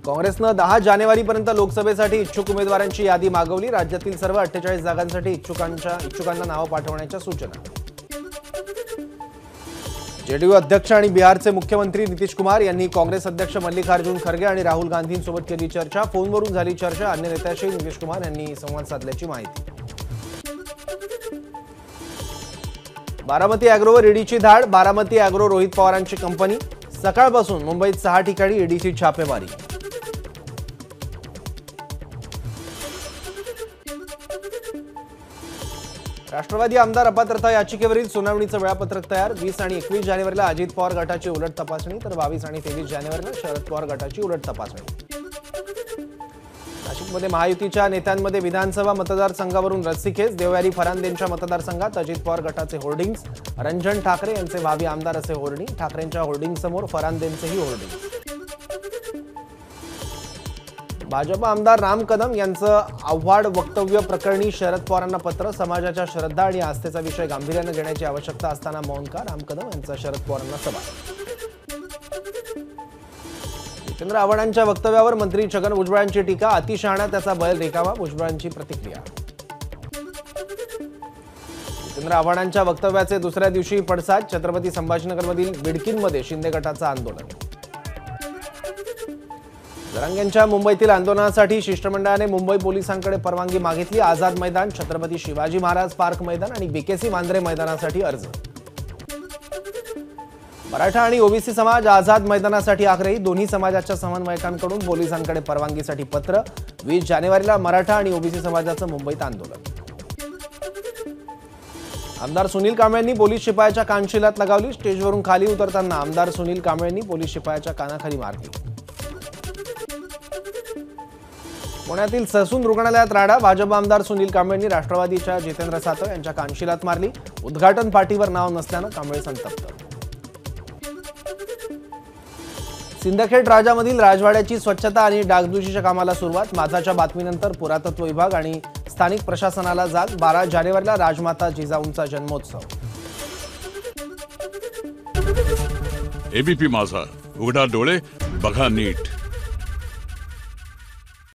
काँग्रेसने 10 जानेवारीपर्यंत लोकसभेसाठी इच्छुक उमेदवारांची यादी मागवली। राज्यातील सर्व 48 जागांसाठी इच्छुकांना नावे पाठवण्याच्या सूचना। जेडीयू अध्यक्ष आणि बिहारचे मुख्यमंत्री नितीश कुमार यांनी काँग्रेस अध्यक्ष मल्लिकार्जुन खरगे आणि राहुल गांधींसोबत केली चर्चा। फोनवरून झाली चर्चा। अन्य नेत्यांशी नितीश कुमार यांनी संवाद साधल्याची माहिती। बारामती अॅग्रोवर ईडीची धाड। बारामती अॅग्रो रोहित पवारांची कंपनी। सकाळपासून मुंबईत 6 ठिकाणी ईडीची छापेमारी। राष्ट्रवादी आमदार अपात्रता याचिकेवरील सुनावणीचं वेळापत्रक तयार। 20 आणि 21 जानेवारीला अजित पवार गटाची उलट तपासणी तर 22 आणि 23 जानेवारीला शरद पवार गटाची उलट तपासणी। नाशिकमध्ये महायुतीच्या नेत्यांमध्ये विधानसभा मतदारसंघावरून रस्सीखेच। देवयानी फरांदेंच्या मतदारसंघात अजित पवार गटाचे होर्डिंग्स। रंजन ठाकरे यांचे भावी आमदार असे होर्डिंग। ठाकरेंच्या होर्डिंगसमोर फरांदेंचेही होर्डिंग। भाजप आमदार राम कदम यांचं आव्हाड वक्तव्य प्रकरणी शरद पवारांना पत्र। समाजाच्या श्रद्धा आणि आस्थेचा विषय गांभीर्याने घेण्याची आवश्यकता असताना मौन का? राम कदम यांचा शरद पवारांना सवाल। जितेंद्र आव्हाडांच्या वक्तव्यावर मंत्री छगन भुजबळांची टीका। अतिशहाणा त्याचा बैल रिकामा। भुजबळांची प्रतिक्रिया। जितेंद्र आव्हाडांच्या वक्तव्याचे दुसऱ्या दिवशी पडसाद। छत्रपती संभाजीनगरमधील बिडकीनमध्ये शिंदे गटाचं आंदोलन। जरांगेंच्या मुंबईतील आंदोलनासाठी शिष्टमंडळाने मुंबई पोलिसांकडे परवानगी मागितली। आझाद मैदान, छत्रपती शिवाजी महाराज पार्क मैदान आणि बीकेसी वांद्रे मैदानासाठी अर्ज। मराठा आणि ओबीसी समाज आझाद मैदानासाठी आग्रही। दोन्ही समाजाच्या समन्वयकांकडून पोलिसांकडे परवानगीसाठी पत्र। 20 जानेवारीला मराठा आणि ओबीसी समाजाचं मुंबईत आंदोलन। आमदार सुनील कांबळेंनी पोलीस शिपायाच्या कानशिलात लगावली। स्टेजवरून खाली उतरताना आमदार सुनील कांबळेंनी पोलीस शिपायाच्या कानाखाली मारली। पुण्यातील ससून रुग्णालयात राडा। भाजप आमदार सुनील कांबळेंनी राष्ट्रवादीच्या जितेंद्र सातव यांच्या कानशिलात मारली। उद्घाटन पार्टीवर नाव नसल्यानं कांबळे संतप्त। सिंदखेड राजामधील राजवाड्याची स्वच्छता आणि डागडुजीच्या कामाला सुरुवात। माझाच्या बातमीनंतर पुरातत्व विभाग आणि स्थानिक प्रशासनाला जाग। 12 जानेवारीला राजमाता जिजाऊंचा जन्मोत्सव। एबीपी माझा, उघडा डोळे बघा नीट।